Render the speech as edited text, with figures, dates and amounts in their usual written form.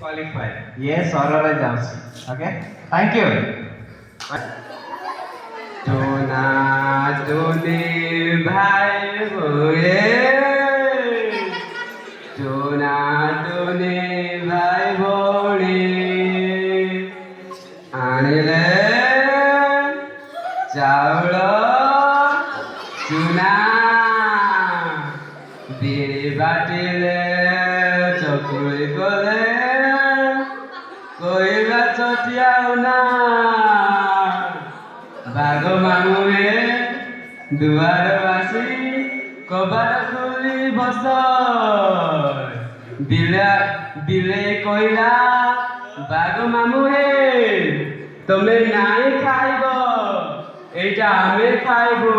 qualified. Yes, order যাচ্ছে। Okay? Thank you. Jona jone bhai boye. Jona jone bhai bone. Anile chaulo chuna. Biri batile chokuri kole. Koila chotiao na. Bago mamuhe duar basi kobar khuli bosor dile koila bago mamuhe tome nai khaibo eta ame khaibo